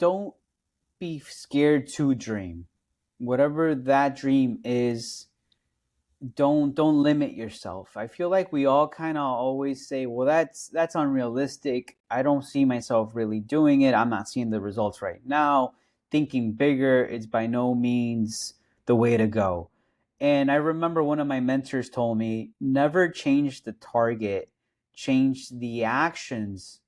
don't be scared to dream. Whatever that dream is, don't limit yourself. I feel like we all kind of always say, well, that's unrealistic. I don't see myself really doing it. I'm not seeing the results right now. Thinking bigger is by no means the way to go. And I remember one of my mentors told me, never change the target, change the actions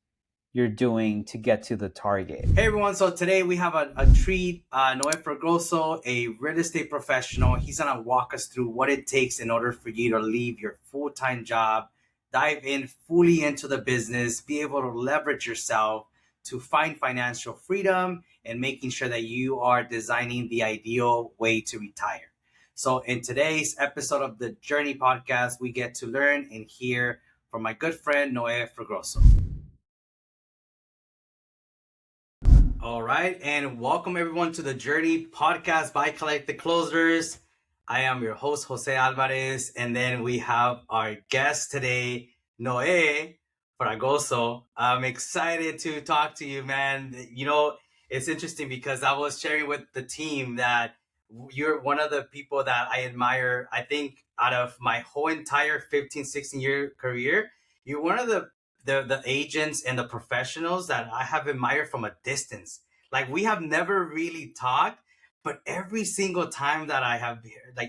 you're doing to get to the target. Hey everyone, so today we have a treat. Noe Fregoso, a real estate professional. He's gonna walk us through what it takes in order for you to leave your full-time job, dive in fully into the business, be able to leverage yourself to find financial freedom and making sure that you are designing the ideal way to retire. So in today's episode of the Journey podcast, we get to learn and hear from my good friend Noe Fregoso. All right, and welcome everyone to the Journey podcast by Collect the Closers. I am your host, Jose Alvarez, and then we have our guest today, Noe Fragoso. I'm excited to talk to you, man. You know, it's interesting because I was sharing with the team that you're one of the people that I admire. I think out of my whole entire 15, 16-year career, you're one of the agents and the professionals that I have admired from a distance. Like we have never really talked, but every single time that I have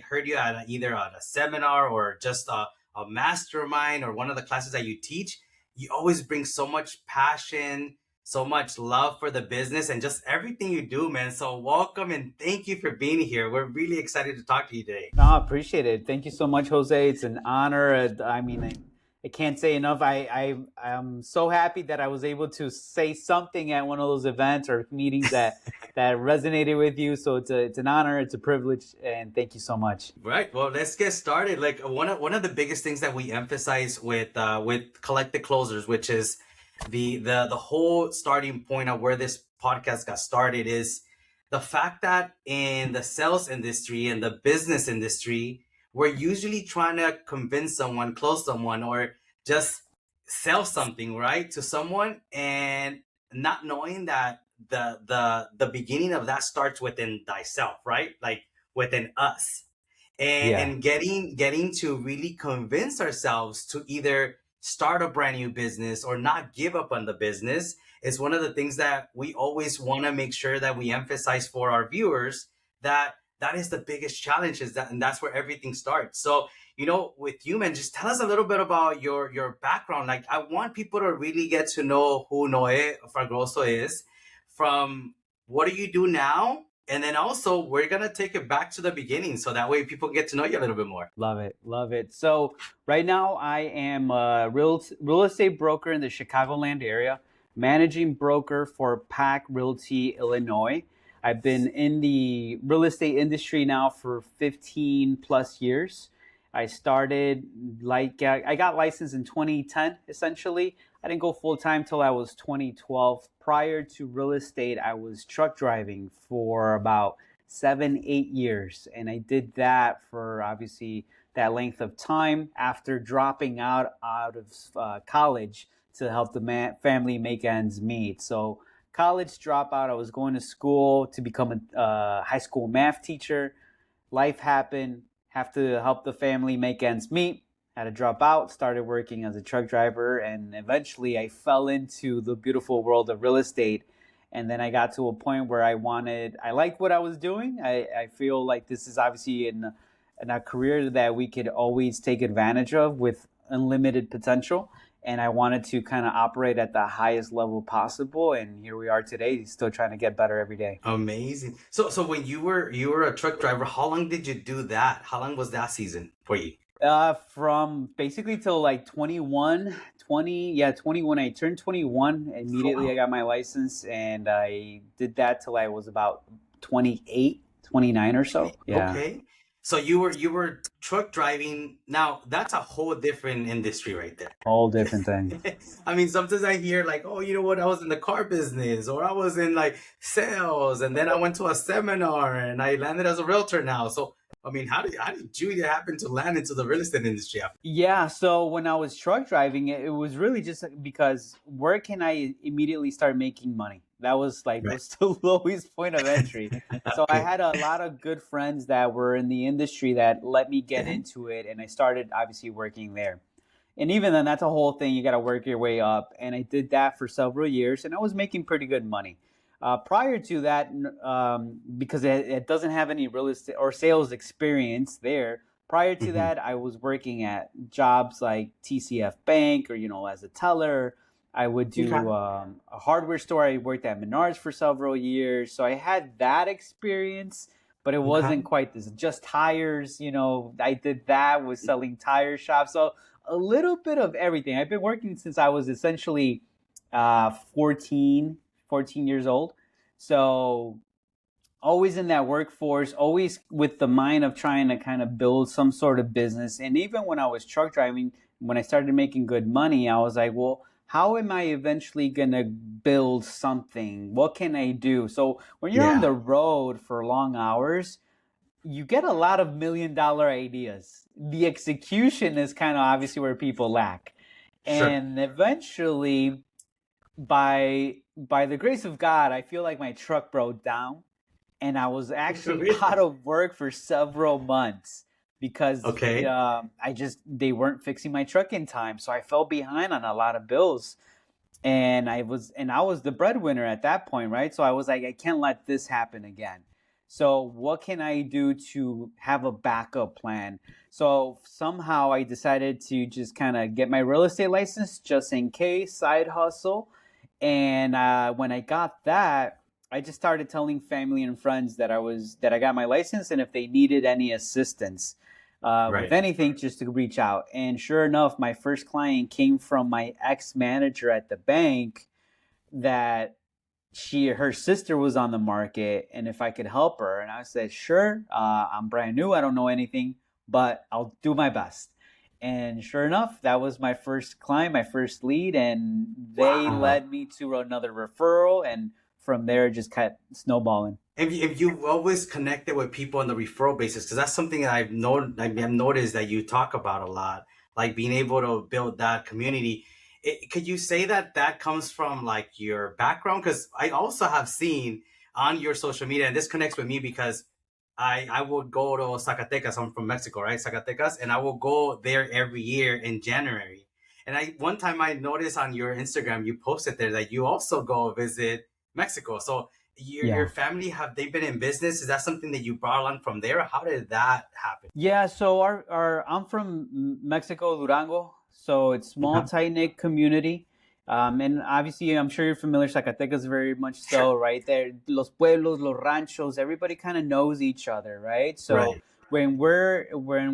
heard you at either at a seminar or just a mastermind or one of the classes that you teach, you always bring so much passion, so much love for the business and just everything you do, man. So welcome and thank you for being here. We're really excited to talk to you today. No, I appreciate it. Thank you so much, Jose. It's an honor. I can't say enough. I'm so happy that I was able to say something at one of those events or meetings that resonated with you. So it's an honor, it's a privilege, and thank you so much. Right. Well, let's get started. Like one of the biggest things that we emphasize with Collect the Closers, which is the whole starting point of where this podcast got started, is the fact that in the sales industry and the business industry, we're usually trying to convince someone, close someone, or just sell something, right, to someone, and not knowing that the beginning of that starts within thyself, right? Like within us. And getting to really convince ourselves to either start a brand new business or not give up on the business is one of the things that we always want to make sure that we emphasize for our viewers, that is the biggest challenge, and that's where everything starts. So, you know, with you, man, just tell us a little bit about your background. Like, I want people to really get to know who Noe Fragoso is, from what do you do now, and then also we're gonna take it back to the beginning, so that way people get to know you a little bit more. Love it, love it. So right now I am a real estate broker in the Chicagoland area, managing broker for PAC Realty Illinois. I've been in the real estate industry now for 15 plus years. I started I got licensed in 2010 essentially. I didn't go full time till I was 2012. Prior to real estate, I was truck driving for about 7, 8 years, and I did that for obviously that length of time after dropping out of college to help the family make ends meet. So college dropout. I was going to school to become a high school math teacher. Life happened. Have to help the family make ends meet. Had to drop out. Started working as a truck driver, and eventually I fell into the beautiful world of real estate. And then I got to a point where I liked what I was doing. I feel like this is obviously in a career that we could always take advantage of with unlimited potential. And I wanted to kind of operate at the highest level possible. And here we are today, still trying to get better every day. Amazing. So when you were a truck driver, how long did you do that? How long was that season for you? From basically till like 21. I turned 21. Immediately I got my license, and I did that till I was about 28, 29 or so. Yeah. Okay. So you were truck driving. Now that's a whole different industry right there. Whole different thing. I mean, sometimes I hear like, oh, you know what? I was in the car business, or I was in like sales, and then I went to a seminar and I landed as a realtor now. So, I mean, how did you happen to land into the real estate industry? Yeah, so when I was truck driving, it was really just because where can I immediately start making money? That was like Right. was the lowest point of entry. So I Okay. had a lot of good friends that were in the industry that let me get into it, and I started obviously working there. And even then, that's a whole thing. You got to work your way up. And I did that for several years, and I was making pretty good money. Prior to that, because it doesn't have any real estate or sales experience there. Prior to Hmm. that, I was working at jobs like TCF Bank or, as a teller. I would Okay. do a hardware store. I worked at Menards for several years. So I had that experience, but it Okay. wasn't quite this. Just tires, I did that, was selling tire shops. So a little bit of everything. I've been working since I was essentially 14 years old. So always in that workforce, always with the mind of trying to kind of build some sort of business. And even when I was truck driving, when I started making good money, I was like, well, how am I eventually going to build something? What can I do? So when you're on Yeah. the road for long hours, you get a lot of $1 million ideas. The execution is kind of obviously where people lack. Sure. And eventually, by the grace of God, I feel like my truck broke down and I was actually Really? out of work for several months because Okay. they weren't fixing my truck in time. So I fell behind on a lot of bills. And I was the breadwinner at that point, right? So I was like, I can't let this happen again. So what can I do to have a backup plan? So somehow I decided to just kind of get my real estate license just in case, side hustle. And when I got that, I just started telling family and friends that I got my license, and if they needed any assistance with Right. anything, just to reach out. And sure enough, my first client came from my ex manager at the bank that her sister was on the market, and if I could help her. And I said, sure. I'm brand new. I don't know anything, but I'll do my best. And sure enough, that was my first client, my first lead, and they Wow. led me to another referral, and from there, it just kept snowballing. If you always connected with people on the referral basis, because that's something that I've noticed that you talk about a lot, like being able to build that community. Could you say that that comes from like your background? Because I also have seen on your social media, and this connects with me because I would go to Zacatecas. I'm from Mexico, right? Zacatecas, and I will go there every year in January. And I one time I noticed on your Instagram you posted there that you also go visit Mexico. So your Yeah. family, have they been in business? Is that something that you brought on from there? How did that happen? Yeah, so our I'm from Mexico, Durango, so it's small, Okay. tight knit community, and obviously I'm sure you're familiar. Zacatecas very much Sure. so, right there. Los pueblos, los ranchos, everybody kind of knows each other, right? So Right. when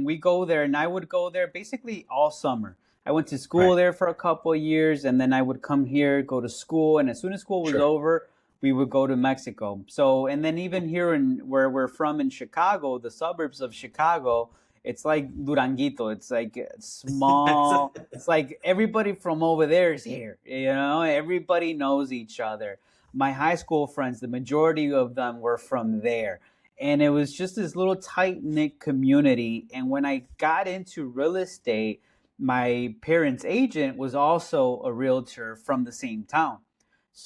we go there, and I would go there basically all summer. I went to school Right. there for a couple of years, and then I would come here, go to school, and as soon as school was Sure. over, we would go to Mexico. So, and then even here in where we're from in Chicago, the suburbs of Chicago, it's like Duranguito. It's like small. It's like everybody from over there is here. Everybody knows each other. My high school friends, the majority of them were from there. And it was just this little tight knit community. And when I got into real estate, my parents' agent was also a realtor from the same town.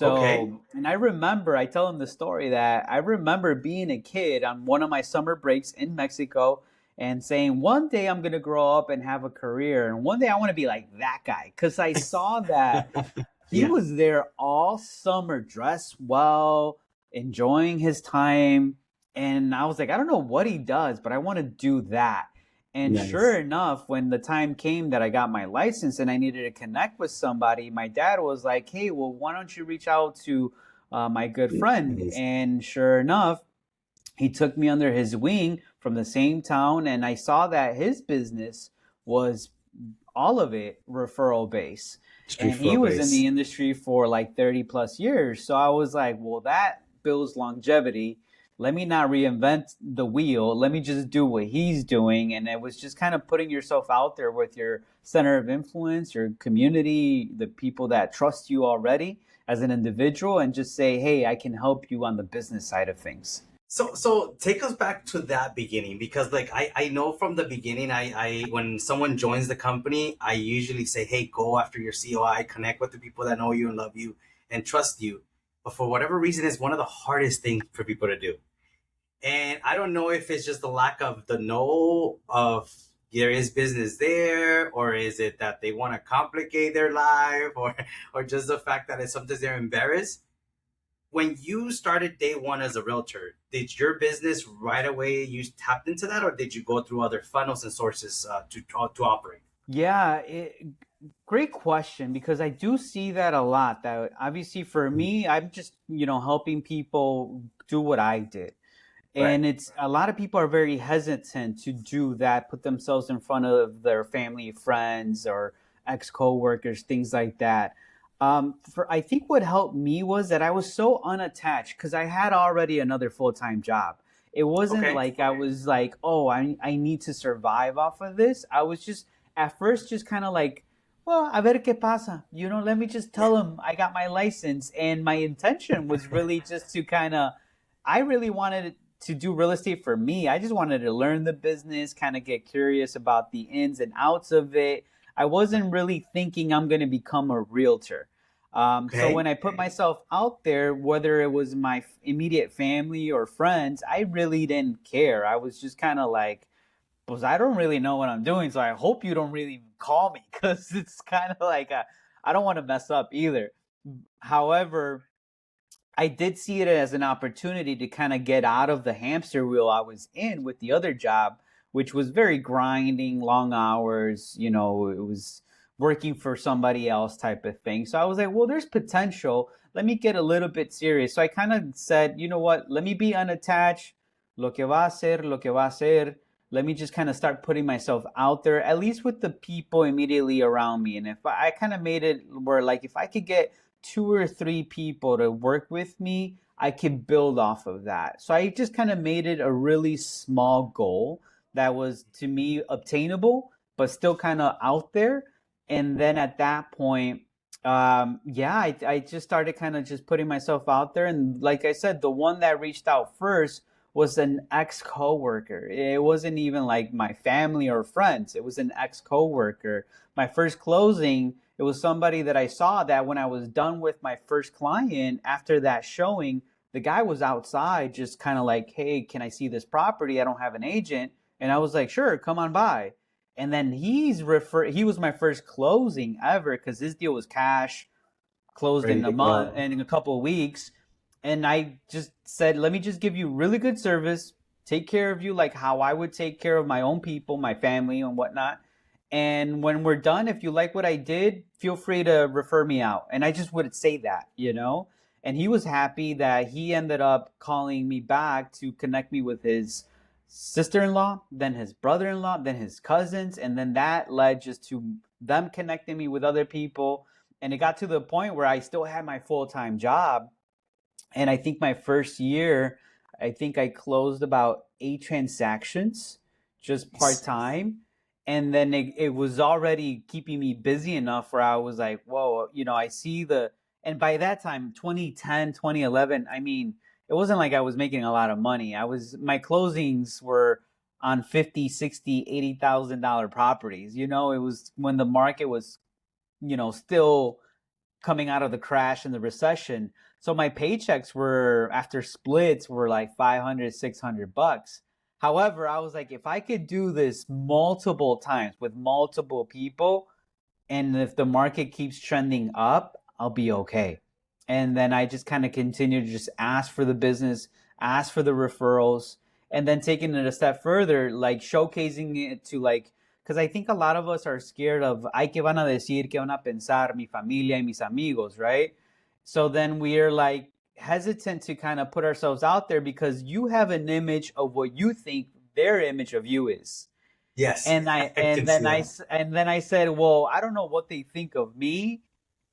Okay. So, and I tell him the story that I remember being a kid on one of my summer breaks in Mexico and saying, one day I'm going to grow up and have a career. And one day I want to be like that guy. Because I saw that he Yeah. was there all summer, dressed well, enjoying his time. And I was like, I don't know what he does, but I want to do that. And sure Nice. enough, when the time came that I got my license and I needed to connect with somebody, my dad was like, hey, well, why don't you reach out to my good friend? Nice. And sure enough, he took me under his wing from the same town. And I saw that his business was all of it referral based. Street And he flow was in base. the industry for like 30 plus years. So I was like, well, that builds longevity. Let me not reinvent the wheel. Let me just do what he's doing. And it was just kind of putting yourself out there with your center of influence, your community, the people that trust you already as an individual, and just say, hey, I can help you on the business side of things. So take us back to that beginning because like I know from the beginning I when someone joins the company I usually say, hey, go after your COI, connect with the people that know you and love you and trust you. for whatever reason, is one of the hardest things for people to do. And I don't know if it's just the lack of the know of there is business there, or is it that they want to complicate their life, or just the fact that it's sometimes they're embarrassed. When you started day one as a realtor, did your business right away you tapped into that, or did you go through other funnels and sources to operate? Yeah, great question, because I do see that a lot. That obviously for me, I'm just, helping people do what I did. Right. And it's a lot of people are very hesitant to do that, put themselves in front of their family, friends, or ex coworkers, things like that. For I think what helped me was that I was so unattached because I had already another full time job. It wasn't Okay. like I was like, oh, I need to survive off of this. I was just at first just kind of like, well, a ver qué pasa. Let me just tell them I got my license. And my intention was really just to kind of, I really wanted to do real estate for me. I just wanted to learn the business, kind of get curious about the ins and outs of it. I wasn't really thinking I'm going to become a realtor. So Okay. when I put myself out there, whether it was my immediate family or friends, I really didn't care. I was just kind of like, because I don't really know what I'm doing, so I hope you don't really call me, because it's kind of like I don't want to mess up either. However, I did see it as an opportunity to kind of get out of the hamster wheel I was in with the other job, which was very grinding, long hours. It was working for somebody else type of thing. So I was like, well, there's potential. Let me get a little bit serious. So I kind of said, you know what? Let me be unattached. Lo que va a ser, lo que va a ser. Let me just kind of start putting myself out there, at least with the people immediately around me. And if I kind of made it where, like, if I could get two or three people to work with me, I could build off of that. So I just kind of made it a really small goal that was to me obtainable, but still kind of out there. And then at that point, yeah, I just started kind of just putting myself out there. And like I said, the one that reached out first was an ex coworker. It wasn't even like my family or friends. It was an ex coworker. My first closing, it was somebody that I saw that when I was done with my first client after that showing, the guy was outside just kind of like, hey, can I see this property? I don't have an agent. And I was like, sure, come on by. And then he was my first closing ever because his deal was cash, closed Ready in a to month go. and in a couple of weeks. And I just said, let me just give you really good service, take care of you like how I would take care of my own people, my family, and whatnot. And when we're done, if you like what I did, feel free to refer me out. And I just would say that. And he was happy that he ended up calling me back to connect me with his sister-in-law, then his brother-in-law, then his cousins, and then that led just to them connecting me with other people. And it got to the point where I still had my full-time job. And I think my first year, I think I closed about 8 transactions just part Nice. time. And then it was already keeping me busy enough where I was like, whoa, I see and by that time, 2010, 2011, I mean, it wasn't like I was making a lot of money. My closings were on 50, 60, $80,000 properties. It was when the market was, still coming out of the crash and the recession. So my paychecks were after splits were like 500, $600. However, I was like, if I could do this multiple times with multiple people, and if the market keeps trending up, I'll be okay. And then I just kind of continue to just ask for the business, ask for the referrals, and then taking it a step further, like showcasing it to like, because I think a lot of us are scared of, ay, ¿qué van a decir? ¿Qué van a pensar mi familia y mis amigos, right? So then we're like hesitant to kind of put ourselves out there because you have an image of what you think their image of you is. Yes, And I I and can see then I that. and then I said, well, I don't know what they think of me,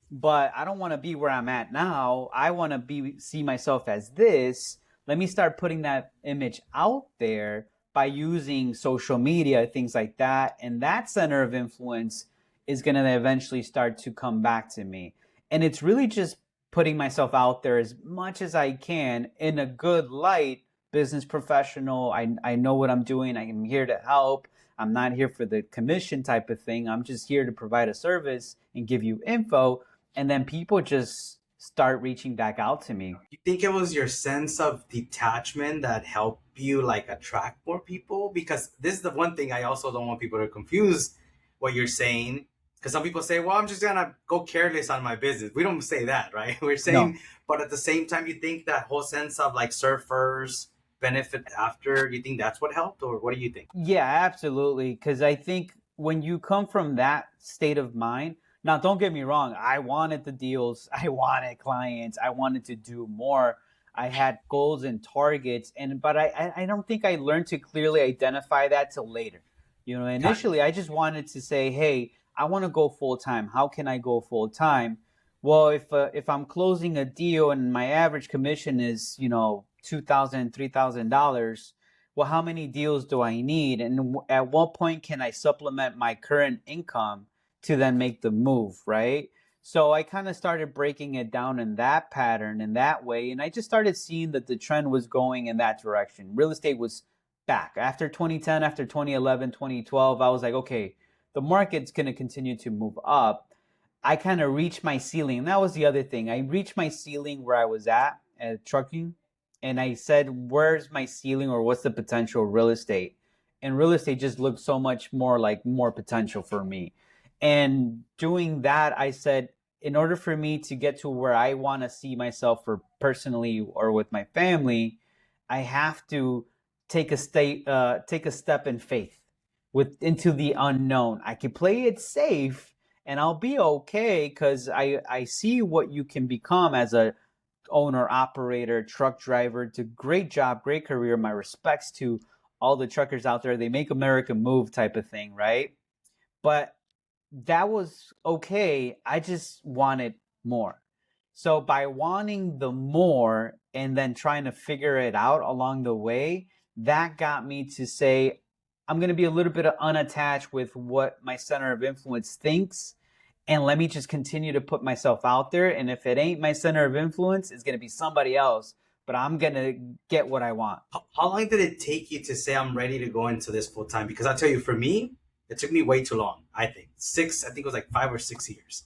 but I don't want to be where I'm at now. I want to be see myself as this. Let me start putting that image out there by using social media, things like that. And that center of influence is going to eventually start to come back to me. And it's really just putting myself out there as much as I can in a good light, business professional. I know what I'm doing. I am here to help. I'm not here for the commission type of thing. I'm just here to provide a service and give you info, and then people just start reaching back out to me. You think it was your sense of detachment that helped you like attract more people? Because this is the one thing I also don't want people to confuse what you're saying. Because some people say, well, I'm just gonna go careless on my business. We don't say that, right? We're No. saying, but at the same time, you think that whole sense of like surfers benefit after, you think that's what helped, or what do you think? Yeah, absolutely. Because I think when you come from that state of mind, now don't get me wrong, I wanted the deals, I wanted clients, I wanted to do more. I had goals and targets, and but I don't think I learned to clearly identify that till later. You know, Got it. initially I just wanted to say, hey, I want to go full time. How can I go full time? Well, if I'm closing a deal and my average commission is, $2,000, $3,000, well, how many deals do I need? And at what point can I supplement my current income to then make the move, right? So I kind of started breaking it down in that pattern, in that way. And I just started seeing that the trend was going in that direction. Real estate was back. After 2010, after 2011, 2012, I was like, okay, the market's going to continue to move up. I kind of reached my ceiling. And that was the other thing. I reached my ceiling where I was at trucking. And I said, where's my ceiling, or what's the potential of real estate? And real estate just looked so much more like more potential for me. And doing that, I said, in order for me to get to where I want to see myself for personally or with my family, I have to take a step in faith into the unknown. I can play it safe and I'll be okay because I see what you can become as a owner, operator, truck driver. It's a great job, great career. My respects to all the truckers out there. They make America move type of thing, right? But that was okay. I just wanted more. So by wanting the more and then trying to figure it out along the way, that got me to say, I'm going to be a little bit unattached with what my center of influence thinks. And let me just continue to put myself out there. And if it ain't my center of influence, it's going to be somebody else. But I'm going to get what I want. How long did it take you to say I'm ready to go into this full time? Because I'll tell you, for me, it took me way too long. I think it was like 5 or 6 years.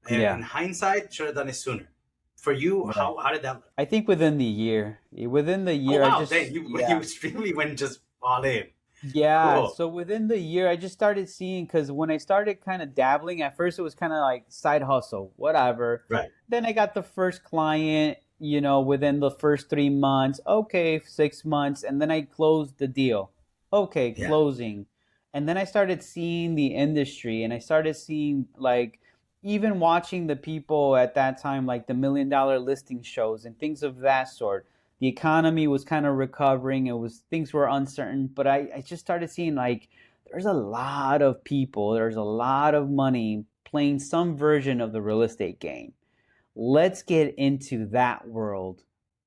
And Yeah. in hindsight, should have done it sooner. For you, Right. how did that look? I think within the year. Within the Oh year, wow, dang, you extremely went just all in. Yeah, Cool. so within the year, I just started seeing, because when I started kind of dabbling, at first it was kind of like side hustle, whatever. Right. Then I got the first client, within the first 3 months, okay, 6 months, and then I closed the deal. Okay, Yeah. closing. And then I started seeing the industry, and I started seeing, like, even watching the people at that time, like the $1 million listing shows and things of that sort. The economy was kind of recovering. Things were uncertain, but I just started seeing, like, there's a lot of people, there's a lot of money playing some version of the real estate game. Let's get into that world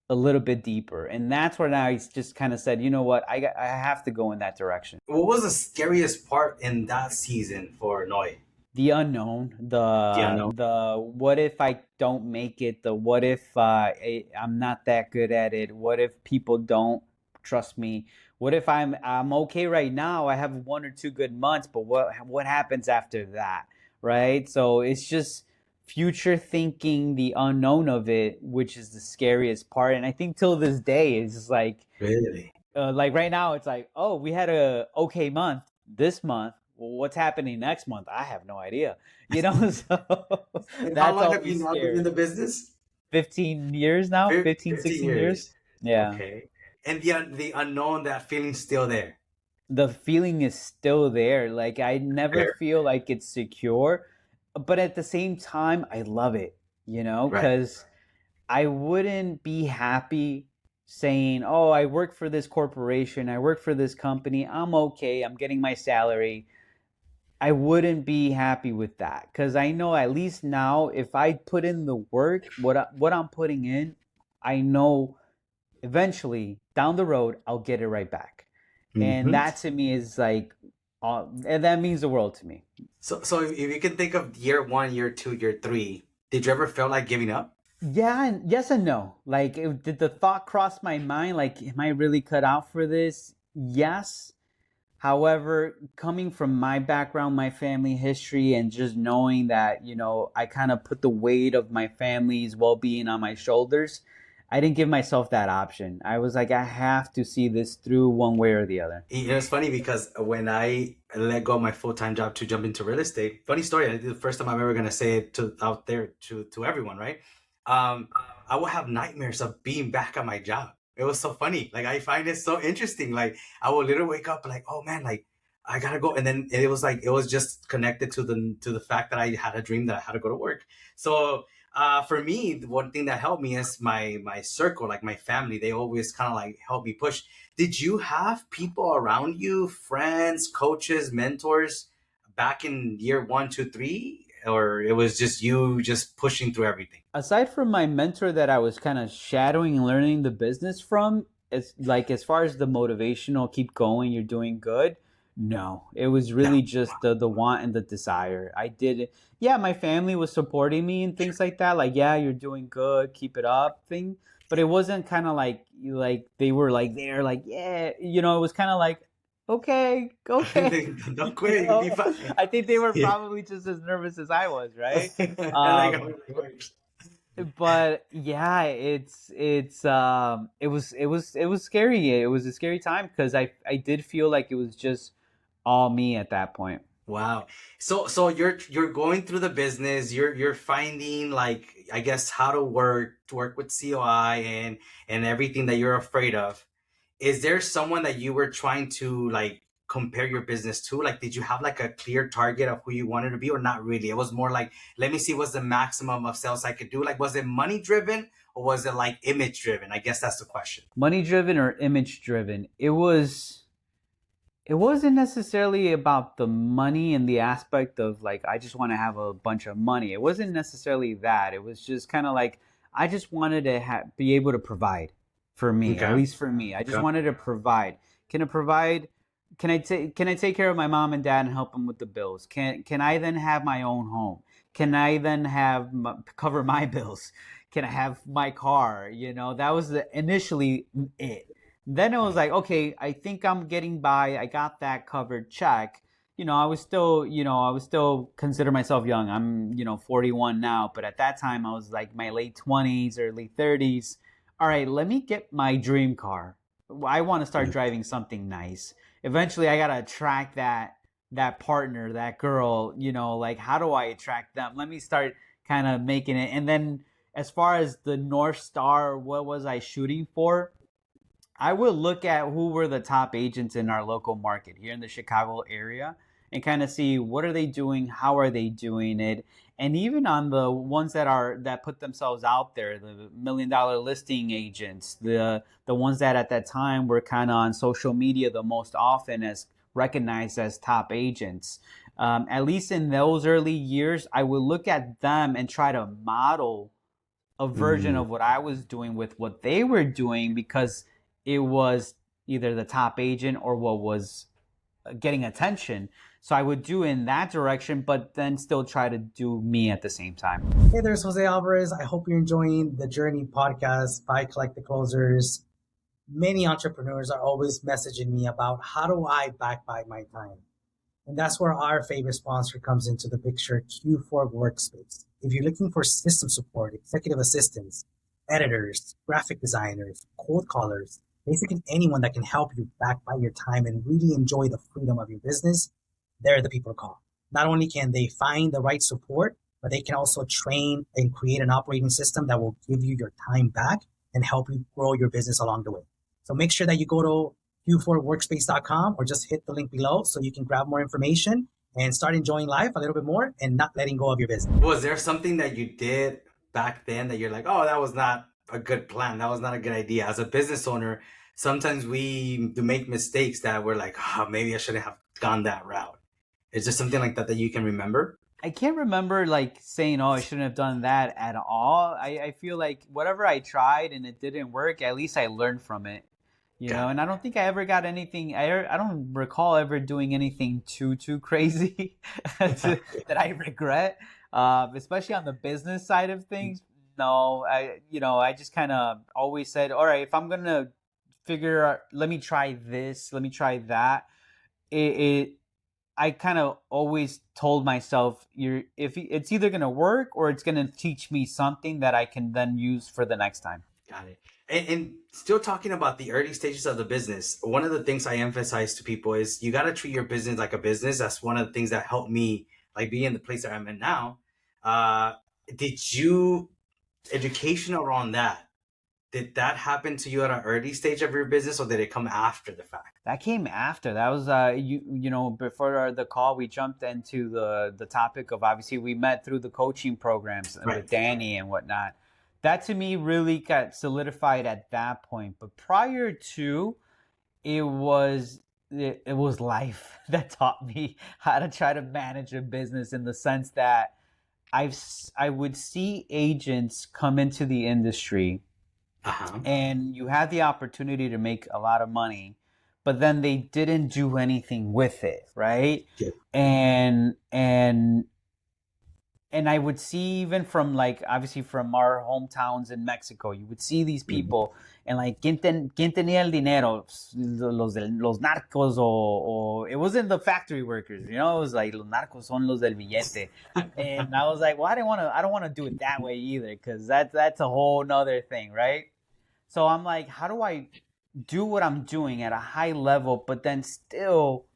a little bit deeper. And that's where now I just kind of said, you know what, I have to go in that direction. What was the scariest part in that season for Noi? The unknown, Yeah, no. the what if I don't make it, the what if I'm not that good at it, what if people don't trust me, what if I'm okay right now, I have 1 or 2 good months, but what happens after that, right? So it's just future thinking, the unknown of it, which is the scariest part. And I think till this day it's just Really? like right now it's like, oh, we had a okay month this month. Well, what's happening next month? I have no idea. So And how that's long have you always now been in scary. the business? 15 years now, 15, 15 16 years. years. Yeah. Okay. And the unknown, that feeling's still there. The feeling is still there. Like, I never Fair. feel like it's secure, but at the same time, I love it, Right. because I wouldn't be happy saying, oh, I work for this corporation, I work for this company, I'm okay, I'm getting my salary. I wouldn't be happy with that, because I know at least now if I put in the work, what I'm putting in, I know eventually down the road I'll get it right back. And Hmm. that to me is like, and that means the world to me. So if you can think of year one, year two, year three, did you ever feel like giving up? Yeah, and yes and no. Like, did the thought cross my mind? Like, am I really cut out for this? Yes. However, coming from my background, my family history, and just knowing that, I kind of put the weight of my family's well being on my shoulders, I didn't give myself that option. I was like, I have to see this through one way or the other. It's funny because when I let go of my full-time job to jump into real estate, funny story, the first time I'm ever gonna say it to out there to everyone, right? Um, I would have nightmares of being back at my job. It was so funny. Like I find it so interesting. Like I would literally wake up like, oh man, like I gotta go. And then it was like it was just connected to the fact that I had a dream that I had to go to work. So for me, the one thing that helped me is my circle, like my family. They always kind of like help me push. Did you have people around you, friends, coaches, mentors, back in year one, two, three, or it was just you just pushing through everything? Aside from my mentor that I was kind of shadowing and learning the business from, it's like as far as the motivational keep going, you're doing good. No, it was No. really just the want and the desire. I did it. Yeah, my family was supporting me and things like that. Like, yeah, you're doing good, keep it up thing. But it wasn't kind of like they were like there, like, yeah, it was kind of like, okay, okay. Don't You quit. You'll know, be fine. I think they were Yeah. probably just as nervous as I was, right? Like, Um, but yeah, it was scary. It was a scary time because I did feel like it was just all me at that point. wow. So you're going through the business, you're finding like I guess how to work with COI and everything that you're afraid of. Is there someone that you were trying to like compare your business to? Like, did you have like a clear target of who you wanted to be, or not really? It was more like, let me see what's the maximum of sales I could do. Like, was it money driven or was it like image driven? I guess that's the question. Money driven or image driven? It wasn't necessarily about the money and the aspect of like I just want to have a bunch of money. It wasn't necessarily that. It was just kind of like I just wanted to be able to provide for me, at Okay. least for me. I just Okay. wanted to provide. Can I provide? Can I take care of my mom and dad and help them with the bills? Can I then have my own home? Can I then cover my bills? Can I have my car? That was initially it. Then it was like, okay, I think I'm getting by. I got that covered. Check. I was still consider myself young. I'm, 41 now, but at that time I was like my late 20s, early 30s. All right, let me get my dream car. I want to start driving something nice. Eventually I got to attract that partner, that girl, like how do I attract them? Let me start kind of making it. And then as far as the North Star, what was I shooting for? I would look at who were the top agents in our local market here in the Chicago area and kind of see what are they doing, how are they doing it, and even on the ones that put themselves out there, the $1 million listing agents, the ones that at that time were kind of on social media the most often as recognized as top agents. At least in those early years, I would look at them and try to model a version Mm. of what I was doing with what they were doing because it was either the top agent or what was getting attention. So I would do in that direction, but then still try to do me at the same time. Hey, there's Jose Alvarez. I hope you're enjoying the Journey podcast by Collect the Closers. Many entrepreneurs are always messaging me about how do I back by my time? And that's where our favorite sponsor comes into the picture, Q4 Workspace. If you're looking for system support, executive assistants, editors, graphic designers, cold callers, basically anyone that can help you back by your time and really enjoy the freedom of your business, they're the people to call. Not only can they find the right support, but they can also train and create an operating system that will give you your time back and help you grow your business along the way. So make sure that you go to q4workspace.com or just hit the link below so you can grab more information and start enjoying life a little bit more and not letting go of your business. Was there something that you did back then that you're like, oh, that was not a good plan. That was not a good idea. As a business owner, sometimes we do make mistakes that we're like, oh, maybe I shouldn't have gone that route. Is there something like that that you can remember? I can't remember like saying, "Oh, I shouldn't have done that" at all. I feel like whatever I tried and it didn't work, at least I learned from it. Got And I don't think I ever got anything. I don't recall ever doing anything too crazy it. that I regret. Especially on the business side of things. No, I just kind of always said, "All right, if I'm gonna figure out, let me try this, let me try that." it I kind of always told myself, if it's either gonna work or it's gonna teach me something that I can then use for the next time. Got it. And still talking about the early stages of the business, one of the things I emphasize to people is you got to treat your business like a business. That's one of the things that helped me like be in the place that I'm in now. Uh, did you education around that? Did that happen to you at an early stage of your business, or did it come after the fact? That came after. That was you know, before the call we jumped into the topic of, obviously we met through the coaching programs Right. with Danny and whatnot. That to me really got solidified at that point. But prior to, it was it was life that taught me how to try to manage a business, in the sense that I would see agents come into the industry, Uh-huh. and you had the opportunity to make a lot of money, but then they didn't do anything with it, right? Yeah. And I would see, even from, like, obviously from our hometowns in Mexico, you would see these people, and like, ¿quién tenía el dinero? Los narcos, o it wasn't the factory workers, you know, it was like, los narcos son los del billete. And I was like, well, I don't want to do it that way either, because that's a whole nother thing, right? So I'm like, how do I do what I'm doing at a high level, but then still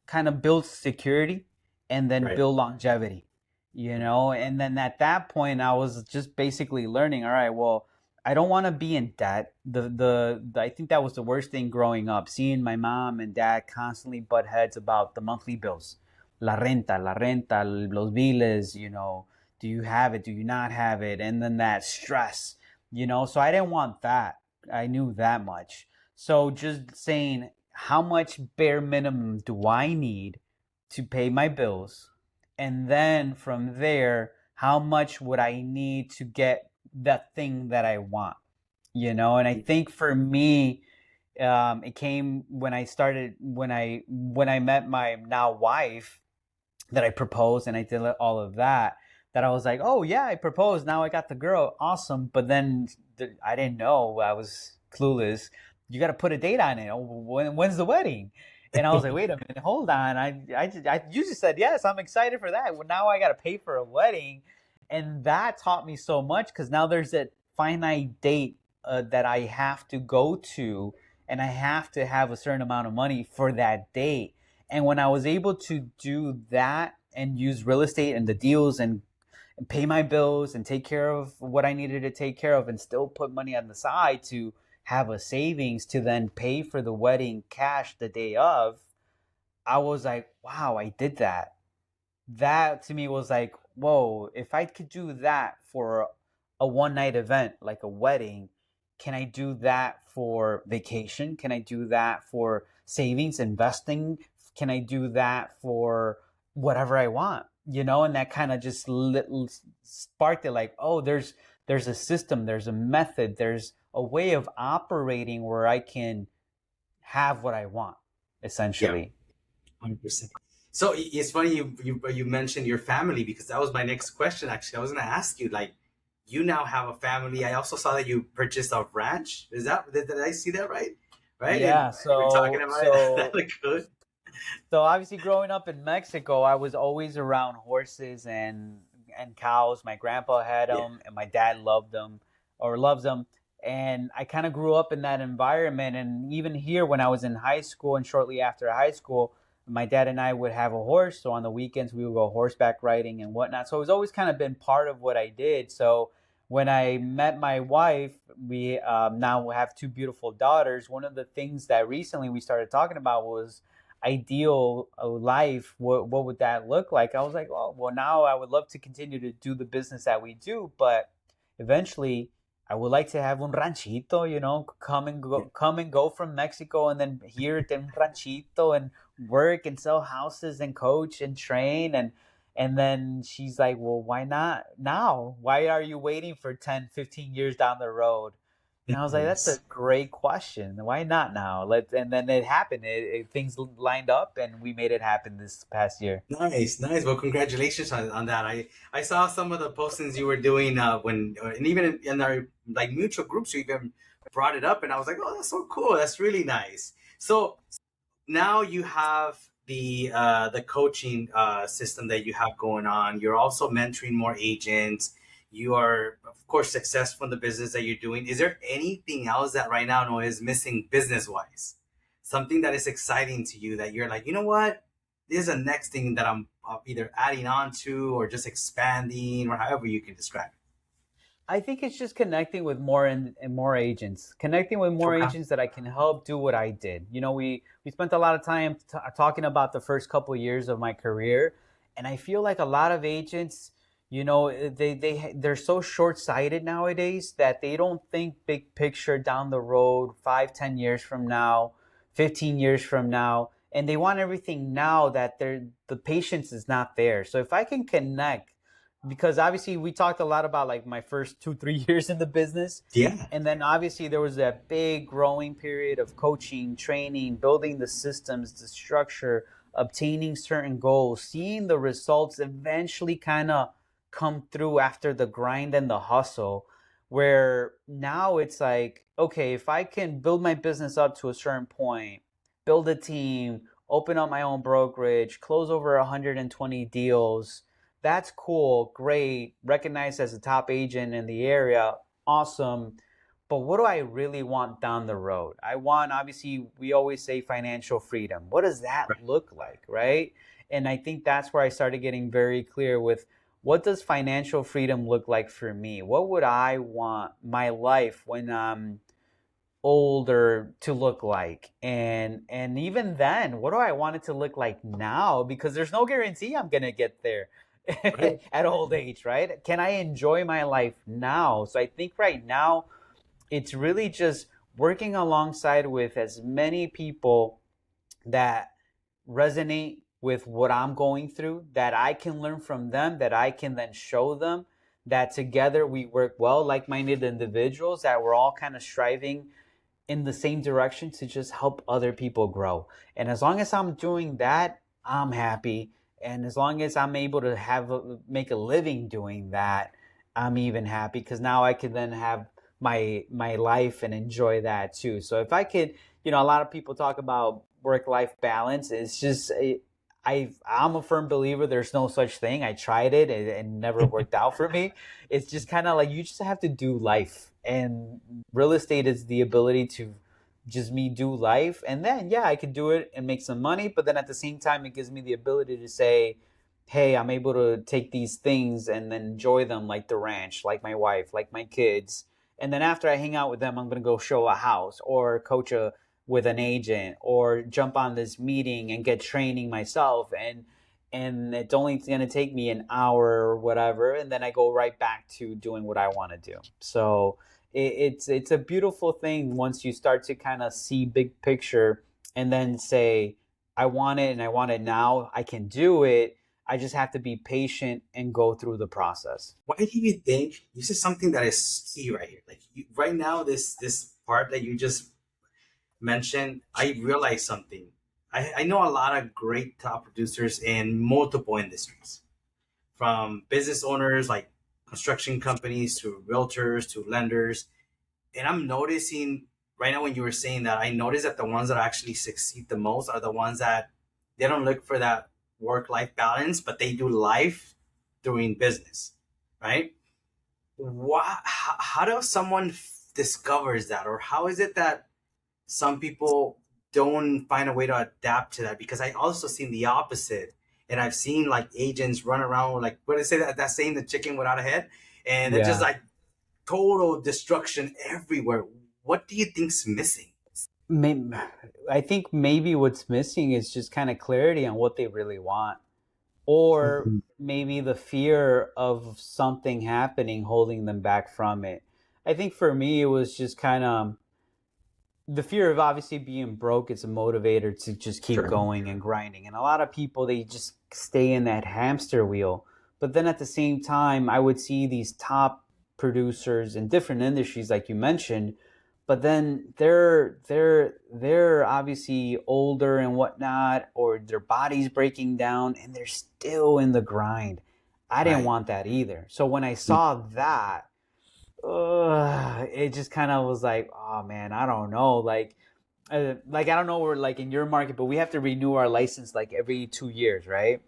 kind of build security and then Right. build longevity, you know? And then at that point, I was just basically learning, all right, well, I don't want to be in debt. I think that was the worst thing growing up, seeing my mom and dad constantly butt heads about the monthly bills, la renta, los biles, you know, do you have it? Do you not have it? And then that stress, you know? So I didn't want that. I knew that much. So just saying, how much bare minimum do I need to pay my bills? And then from there, how much would I need to get that thing that I want? You know, and I think for me, it came when I met my now wife, that I proposed and I did all of that. That I was like, oh yeah, I proposed. Now I got the girl, awesome. But then I didn't know. I was clueless. You got to put a date on it. Oh, when's the wedding? And I was like, wait a minute, hold on. You just said yes. I'm excited for that. Well, now I got to pay for a wedding, and that taught me so much, because now there's that finite date that I have to go to, and I have to have a certain amount of money for that date. And when I was able to do that and use real estate and the deals, and pay my bills and take care of what I needed to take care of, and still put money on the side to have a savings to then pay for the wedding cash the day of, I was like, wow, I did that. That to me was like, whoa, if I could do that for a one night event like a wedding, can I do that for vacation? Can I do that for savings, investing? Can I do that for whatever I want? You know, and that kind of just sparked it, like, oh, there's a system, there's a method, there's a way of operating where I can have what I want, essentially. 100%. So it's funny you mentioned your family, because that was my next question. Actually, I was going to ask you, like, you now have a family. I also saw that you purchased a ranch. Did I see that right? Right? Yeah. And we're talking about it. That looked good. So obviously, growing up in Mexico, I was always around horses and cows. My grandpa had them, and my dad loved them, or loves them. And I kind of grew up in that environment. And even here, when I was in high school and shortly after high school, my dad and I would have a horse. So on the weekends, we would go horseback riding and whatnot. So it's always kind of been part of what I did. So when I met my wife, we now have two beautiful daughters. One of the things that recently we started talking about was ideal life. What would that look like? I was like, oh, well, now I would love to continue to do the business that we do, but eventually I would like to have un ranchito, you know, come and go from Mexico, and then here at un ranchito, and work and sell houses and coach and train. And then she's like, well, why not now? Why are you waiting for 10, 15 years down the road? And I was like, that's a great question. Why not now? And then it happened. Things lined up, and we made it happen this past year. Nice. Well, congratulations on that. I saw some of the postings you were doing and even in our like mutual groups, you even brought it up, and I was like, oh, that's so cool. That's really nice. So now you have the coaching system that you have going on. You're also mentoring more agents. You are, of course, successful in the business that you're doing. Is there anything else that right now Noah is missing business wise? Something that is exciting to you that you're like, you know what? This is the next thing that I'm either adding on to or just expanding or however you can describe it. I think it's just connecting with more and more agents, connecting with more Okay. agents that I can help do what I did. We spent a lot of time talking about the first couple of years of my career, and I feel like a lot of agents, they're so short sighted nowadays that they don't think big picture down the road, 5, 10 years from now, 15 years from now, and they want everything now that the patience is not there. So if I can connect, because obviously we talked a lot about like my first 2, 3 years in the business, Yeah. and then obviously there was that big growing period of coaching, training, building the systems, the structure, obtaining certain goals, seeing the results eventually kind of come through after the grind and the hustle, where now it's like, okay, if I can build my business up to a certain point, build a team, open up my own brokerage, close over 120 deals, that's cool, great, recognized as a top agent in the area, awesome. But what do I really want down the road? I want, obviously, we always say financial freedom. What does that look like, right? And I think that's where I started getting very clear with what does financial freedom look like for me? What would I want my life when I'm older to look like? And even then, what do I want it to look like now? Because there's no guarantee I'm gonna get there Right. at old age, right? Can I enjoy my life now? So I think right now it's really just working alongside with as many people that resonate with what I'm going through, that I can learn from them, that I can then show them, that together we work well, like-minded individuals, that we're all kind of striving in the same direction to just help other people grow. And as long as I'm doing that, I'm happy. And as long as I'm able to make a living doing that, I'm even happy, because now I can then have my life and enjoy that too. So if I could, a lot of people talk about work life balance. It's just I'm a firm believer there's no such thing. I tried it and never worked out for me. It's just kind of like you just have to do life, and real estate is the ability to just me do life, and then yeah, I could do it and make some money, but then at the same time it gives me the ability to say, hey, I'm able to take these things and then enjoy them, like the ranch, like my wife, like my kids. And then after I hang out with them, I'm going to go show a house or coach with an agent or jump on this meeting and get training myself, and it's only going to take me an hour or whatever, and then I go right back to doing what I want to do. So it's a beautiful thing once you start to kind of see big picture and then say, I want it and I want it now. I can do it. I just have to be patient and go through the process. Why do you think this is something that is key right here? Like right now, this part that you just mentioned, I realized something. I know a lot of great top producers in multiple industries, from business owners like construction companies to realtors to lenders. And I'm noticing right now when you were saying that, I noticed that the ones that actually succeed the most are the ones that they don't look for that work-life balance, but they do life doing business, right? How does someone discovers that, or how is it that some people don't find a way to adapt to that? Because I also seen the opposite, and I've seen like agents run around with, like, what do they say, that saying, the chicken without a head, and it's just Yeah. like total destruction everywhere. What do you think's missing? I think maybe what's missing is just kind of clarity on what they really want, or Mhm. maybe the fear of something happening holding them back from it. I think for me, it was just kind of the fear of obviously being broke. It's a motivator to just keep Sure. going and grinding. And a lot of people, they just stay in that hamster wheel. But then at the same time, I would see these top producers in different industries, like you mentioned, but then they're obviously older and whatnot, or their body's breaking down and they're still in the grind. I didn't Right. want that either. So when I saw that, it just kind of was like, oh man, I don't know. Like, like I don't know where like in your market, but we have to renew our license like every 2 years, right?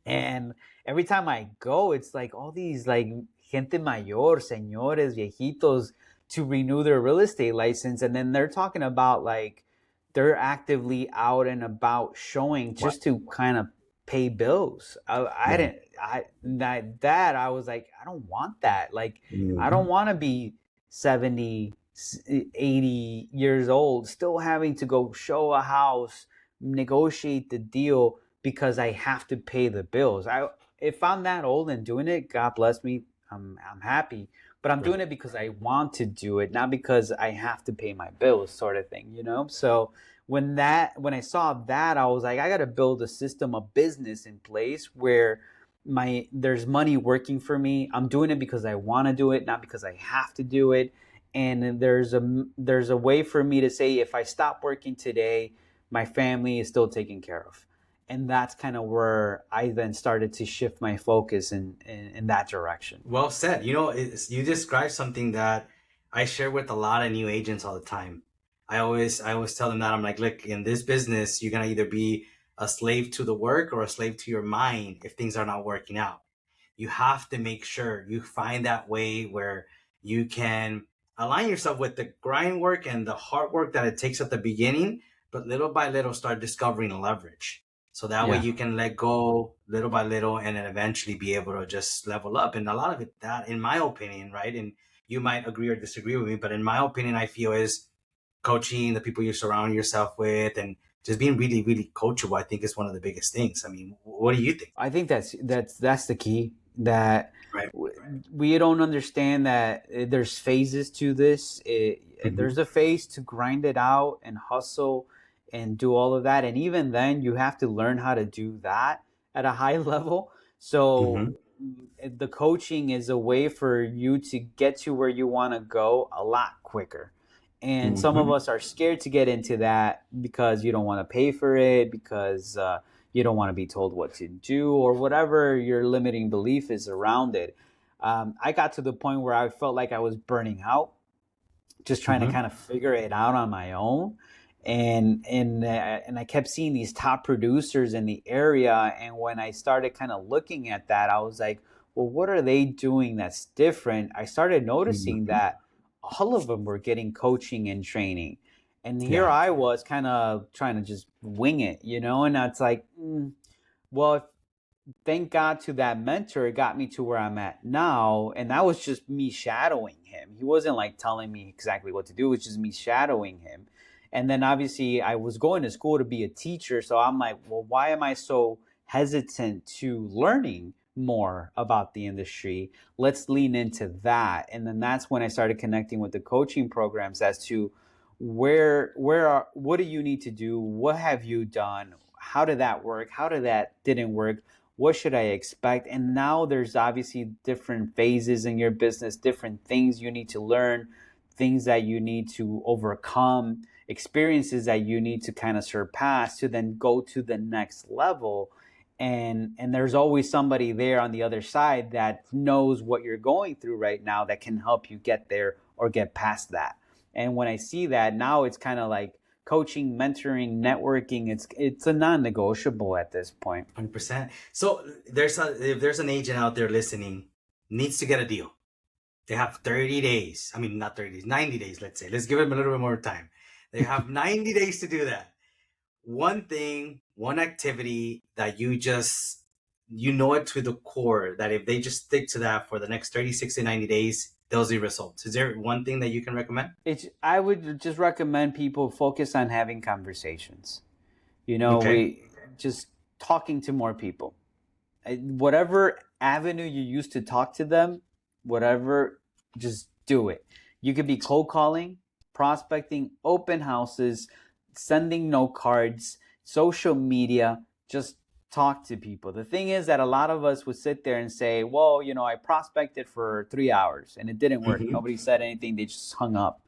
And every time I go, it's like all these like gente mayor, señores, viejitos to renew their real estate license. And then they're talking about like they're actively out and about showing Wow. just to kind of pay bills. I Yeah. didn't, I, that I was like, I don't want that. Like, I Mhm. don't want to be 70, 80 years old, still having to go show a house, negotiate the deal because I have to pay the bills. If I'm that old and doing it, God bless me, I'm happy. But I'm doing Right. it because I want to do it, not because I have to pay my bills, sort of thing, you know? So when I saw that, I was like, I gotta build a system, a business in place where there's money working for me. I'm doing it because I want to do it, not because I have to do it. And there's a way for me to say if I stop working today, my family is still taken care of. And that's kind of where I then started to shift my focus in that direction. Well said. You know, you described something that I share with a lot of new agents all the time. I always tell them that I'm like, look, in this business, you're gonna either be a slave to the work or a slave to your mind if things are not working out. You have to make sure you find that way where you can align yourself with the grind work and the hard work that it takes at the beginning, but little by little start discovering leverage. So that way Yeah. you can let go little by little and then eventually be able to just level up. And a lot of it, that in my opinion, right? And you might agree or disagree with me, but in my opinion, I feel is coaching, the people you surround yourself with, and just being really, really coachable, I think is one of the biggest things. I mean, what do you think? I think that's the key, that Right. we don't understand that there's phases to this. Mhm. There's a phase to grind it out and hustle and do all of that, and even then you have to learn how to do that at a high level. So Mhm. the coaching is a way for you to get to where you want to go a lot quicker. And some of Mhm. us are scared to get into that because you don't want to pay for it, because you don't want to be told what to do, or whatever your limiting belief is around it. I got to the point where I felt like I was burning out, just trying to Mhm. kind of figure it out on my own. And I kept seeing these top producers in the area, and when I started kind of looking at that, I was like, well, what are they doing that's different? I started noticing Mhm. that all of them were getting coaching and training, and here Yeah. I was kind of trying to just wing it, and it's like, well, thank God to that mentor, it got me to where I'm at now. And that was just me shadowing him. He wasn't like telling me exactly what to do, it was just me shadowing him. And then obviously I was going to school to be a teacher. So I'm like, well, why am I so hesitant to learning more about the industry? Let's lean into that. And then that's when I started connecting with the coaching programs as to what do you need to do? What have you done? How did that work? How did that didn't work? What should I expect? And now there's obviously different phases in your business, different things you need to learn, things that you need to overcome, experiences that you need to kind of surpass to then go to the next level. And there's always somebody there on the other side that knows what you're going through right now that can help you get there or get past that. And when I see that, now it's kind of like coaching, mentoring, networking, it's a non-negotiable at this point. 100%. So if there's an agent out there listening, needs to get a deal. They have 30 days. I mean, not 30 days, 90 days, let's say. Let's give them a little bit more time. They have 90 days to do that. One thing, one activity that you know it to the core that if they just stick to that for the next 30, 60, 90 days, they'll see results. Is there one thing that you can recommend? I would just recommend people focus on having conversations. Okay. We just talking to more people. Whatever avenue you use to talk to them, whatever, just do it. You could be cold calling, prospecting, open houses, sending note cards, social media, just talk to people. The thing is that a lot of us would sit there and say, well, I prospected for 3 hours and it didn't work. Mm-hmm. Nobody said anything. They just hung up.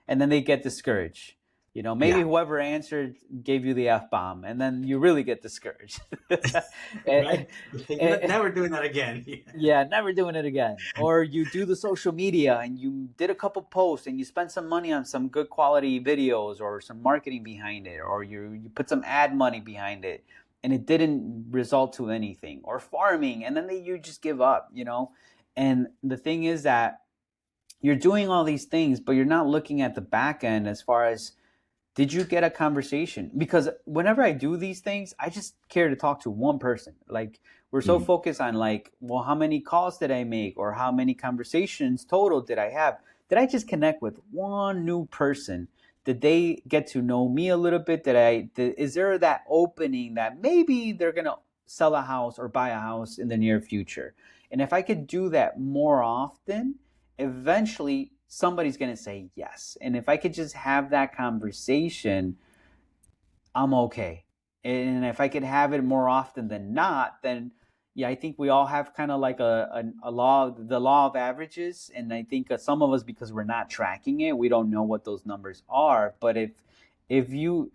And then they get discouraged. Maybe Yeah. whoever answered gave you the F-bomb, and then you really get discouraged. Right. And, Never doing that again. yeah, never doing it again. Or you do the social media and you did a couple posts and you spent some money on some good quality videos or some marketing behind it, or you put some ad money behind it and it didn't result to anything. Or farming, and then you just give up. And the thing is that you're doing all these things, but you're not looking at the back end as far as, did you get a conversation? Because whenever I do these things, I just care to talk to one person. Like, we're so focused on like, well, how many calls did I make, or how many conversations total did I have? Did I just connect with one new person? Did they get to know me a little bit? Is there that opening that maybe they're going to sell a house or buy a house in the near future? And if I could do that more often, eventually somebody's going to say yes. And if I could just have that conversation, I'm okay. And if I could have it more often than not, then yeah, I think we all have kind of like the law of averages. And I think some of us, because we're not tracking it, we don't know what those numbers are. But if you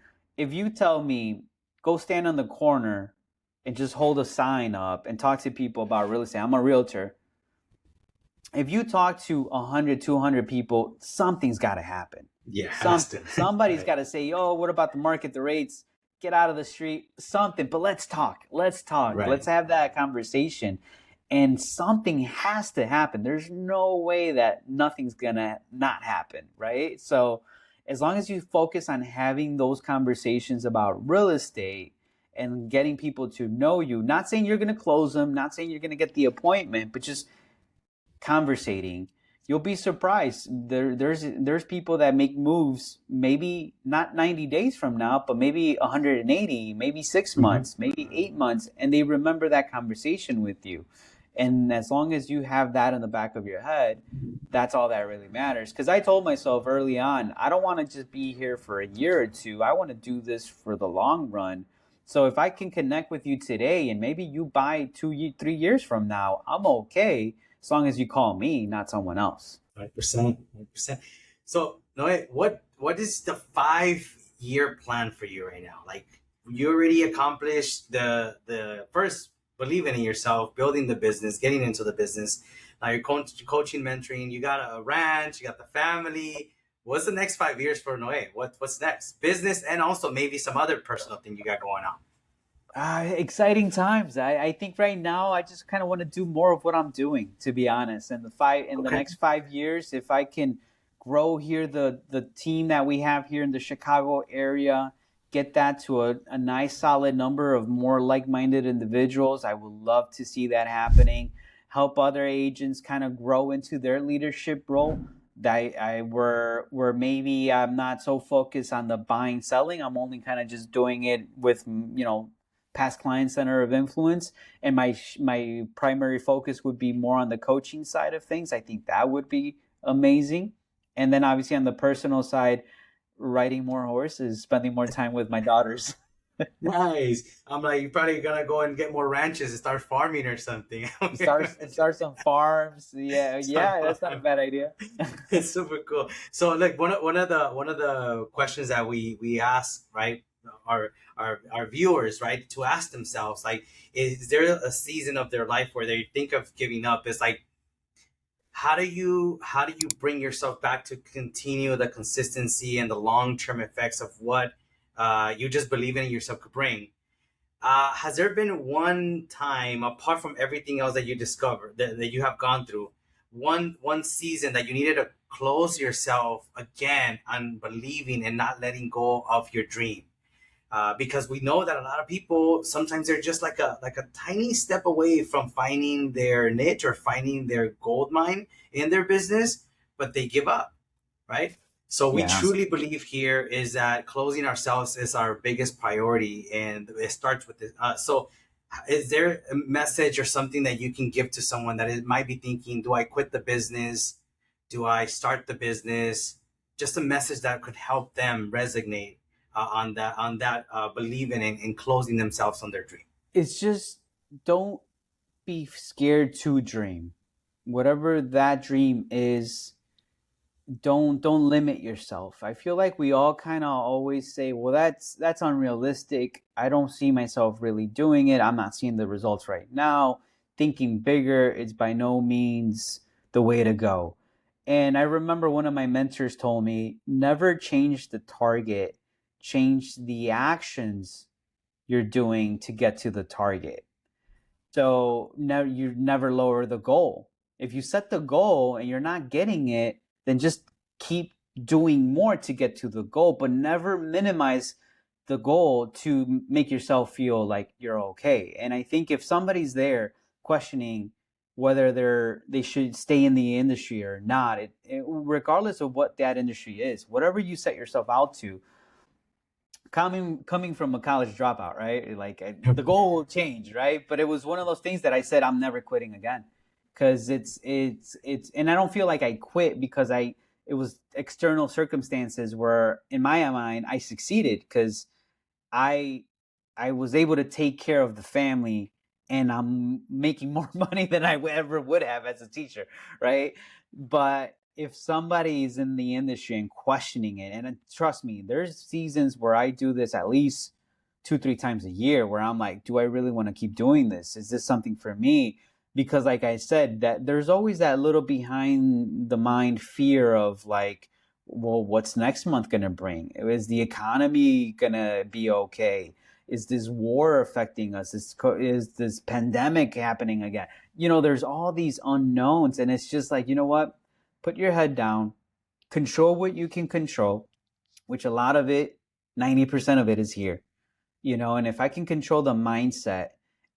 tell me, go stand on the corner and just hold a sign up and talk to people about real estate, I'm a realtor. If you talk to 100, 200 people, something's got to happen. Yeah. Somebody's Right. got to say, oh, what about the market, the rates? Get out of the street, something. But let's talk. Right. Let's have that conversation. And something has to happen. There's no way that nothing's going to not happen, right? So as long as you focus on having those conversations about real estate and getting people to know you, not saying you're going to close them, not saying you're going to get the appointment, but just conversating, you'll be surprised. There's people that make moves, maybe not 90 days from now, but maybe 180, maybe 6 months, maybe 8 months, and they remember that conversation with you. And as long as you have that in the back of your head, that's all that really matters. Because I told myself early on, I don't want to just be here for a year or two. I want to do this for the long run. So if I can connect with you today and maybe you buy 3 years from now, I'm okay, as long as you call me, not someone else. 100%. 100%. So, Noe, what is the 5-year plan for you right now? Like, you already accomplished the first, believing in yourself, building the business, getting into the business. Now you're coaching, mentoring. You got a ranch. You got the family. What's the next 5 years for Noe? What's next? Business, and also maybe some other personal thing you got going on. Exciting times. I think right now I just kind of want to do more of what I'm doing, to be honest. And the next 5 years, if I can grow here the team that we have here in the Chicago area, get that to a nice solid number of more like-minded individuals, I would love to see that happening. Help other agents kind of grow into their leadership role. Where maybe I'm not so focused on the buying, selling. I'm only kind of just doing it with past client center of influence, and my primary focus would be more on the coaching side of things. I think that would be amazing. And then obviously on the personal side, riding more horses, spending more time with my daughters. Nice. I'm like, you're probably gonna go and get more ranches and start farming or something. start some farms. Yeah, that's not a bad idea. It's super cool. So, like, one of the questions that we ask, right, our viewers, right, to ask themselves, like, is there a season of their life where they think of giving up? It's like, how do you bring yourself back to continue the consistency and the long-term effects of what you just believe in yourself could bring? Has there been one time, apart from everything else that you discovered, that you have gone through, one season that you needed to close yourself again on believing and not letting go of your dream? Because we know that a lot of people, sometimes they're just like a tiny step away from finding their niche or finding their gold mine in their business, but they give up, right? So we truly believe here is that closing ourselves is our biggest priority, and it starts with this. So is there a message or something that you can give to someone that might be thinking, do I quit the business? Do I start the business? Just a message that could help them resonate on that believing in closing themselves on their dream. It's just, don't be scared to dream. Whatever that dream is, don't limit yourself. I feel like we all kind of always say, well, that's unrealistic. I don't see myself really doing it. I'm not seeing the results right now. Thinking bigger is by no means the way to go. And I remember one of my mentors told me, never change the target, change the actions you're doing to get to the target. So you never lower the goal. If you set the goal and you're not getting it, then just keep doing more to get to the goal, but never minimize the goal to make yourself feel like you're okay. And I think if somebody's there questioning whether they should stay in the industry or not, regardless of what that industry is, whatever you set yourself out to, coming from a college dropout, right? Like the goal will change, right? But it was one of those things that I said I'm never quitting again, because and I don't feel like I quit because it was external circumstances where in my mind I succeeded because I I was able to take care of the family, and I'm making more money than I ever would have as a teacher, right? But if somebody is in the industry and questioning it, and trust me, there's seasons where I do this at least 2 3 times a year where I'm like, do I really want to keep doing this? Is this something for me? Because like I said, that there's always that little behind the mind fear of like, well, what's next month going to bring? Is the economy going to be okay? Is this war affecting us? Is this pandemic happening again? There's all these unknowns, and it's just like, you know what? Put your head down, control what you can control, which a lot of it, 90% of it is here, and if I can control the mindset,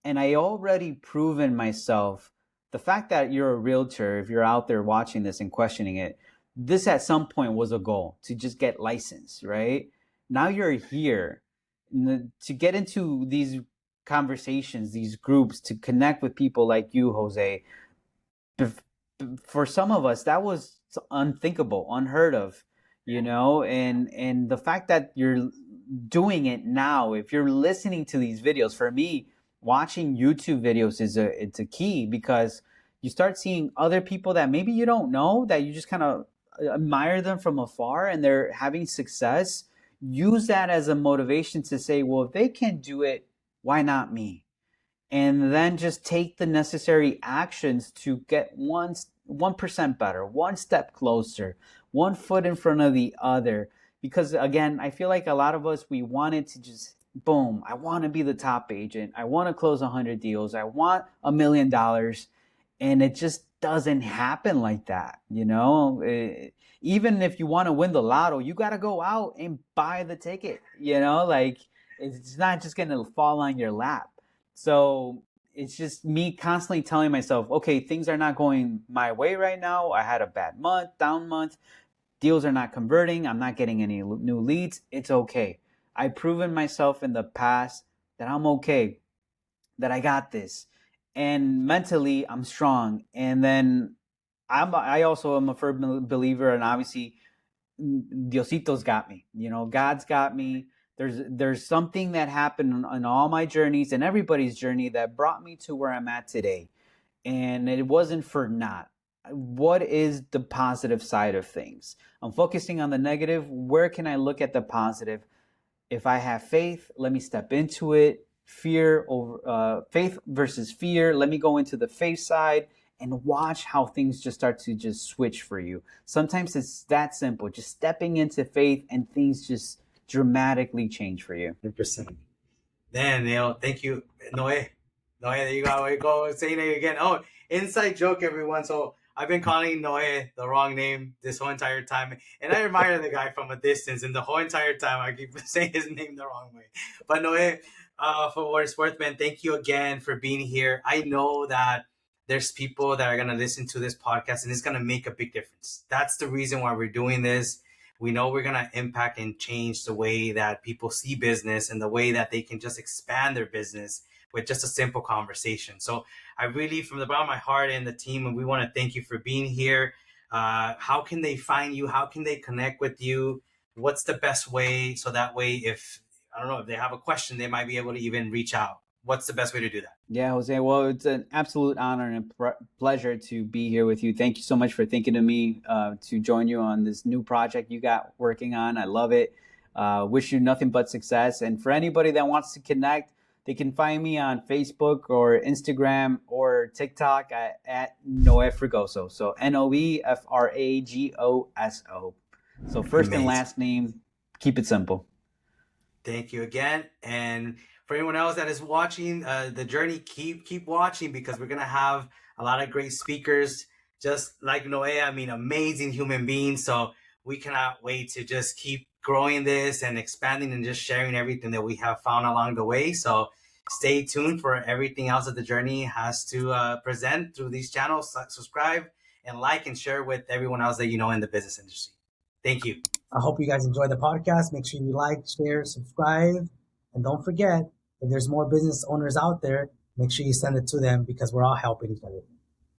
and I already proven myself, the fact that you're a realtor, if you're out there watching this and questioning it, this at some point was a goal to just get licensed, right? Now you're here to get into these conversations, these groups, to connect with people like you, Jose. For some of us, that was unthinkable, unheard of, and the fact that you're doing it now, if you're listening to these videos, for me, watching YouTube videos it's a key, because you start seeing other people that maybe you don't know, that you just kind of admire them from afar and they're having success. Use that as a motivation to say, well, if they can do it, why not me? And then just take the necessary actions to get 1% better, one step closer, one foot in front of the other. Because again, I feel like a lot of us, we wanted to just boom, I want to be the top agent, I want to close 100 deals, I want $1 million, and it just doesn't happen like that. Even if you want to win the lotto, you got to go out and buy the ticket. Like, it's not just going to fall on your lap. So it's just me constantly telling myself, okay, things are not going my way right now. I had a bad month, down month. Deals are not converting. I'm not getting any new leads. It's okay. I've proven myself in the past that I'm okay, that I got this. And mentally, I'm strong. And then I also am a firm believer, and obviously, Diosito's got me. God's got me. There's something that happened in all my journeys and everybody's journey that brought me to where I'm at today. And it wasn't for naught. What is the positive side of things? I'm focusing on the negative. Where can I look at the positive? If I have faith, let me step into it. Faith versus fear. Let me go into the faith side and watch how things just start to just switch for you. Sometimes it's that simple. Just stepping into faith and things just dramatically change for you. 100%. Then, thank you, Noe. There you go. We go saying it again. Oh, inside joke, everyone. So I've been calling Noe the wrong name this whole entire time, and I admire the guy from a distance. And the whole entire time, I keep saying his name the wrong way. But Noe, for what it's worth, man, thank you again for being here. I know that there's people that are gonna listen to this podcast, and it's gonna make a big difference. That's the reason why we're doing this. We know we're going to impact and change the way that people see business and the way that they can just expand their business with just a simple conversation. So I really, from the bottom of my heart and the team, and we want to thank you for being here. How can they find you? How can they connect with you? What's the best way? So that way, if they have a question, they might be able to even reach out. what's the best way to do that? Yeah, Jose. Well, it's an absolute honor and pleasure to be here with you. Thank you so much for thinking of me to join you on this new project you got working on. I love it. Wish you nothing but success. And for anybody that wants to connect, they can find me on Facebook or Instagram or TikTok at Noe Fragoso. So NOEFRAGOSO. So first and last name, keep it simple. Thank you again. And for anyone else that is watching the journey, keep watching, because we're gonna have a lot of great speakers just like Noe. I mean, amazing human beings. So we cannot wait to just keep growing this and expanding and just sharing everything that we have found along the way. So stay tuned for everything else that the journey has to present through these channels. Subscribe and like and share with everyone else that you know in the business industry. Thank you. I hope you guys enjoy the podcast. Make sure you like, share, subscribe. And don't forget, if there's more business owners out there, make sure you send it to them, because we're all helping each other.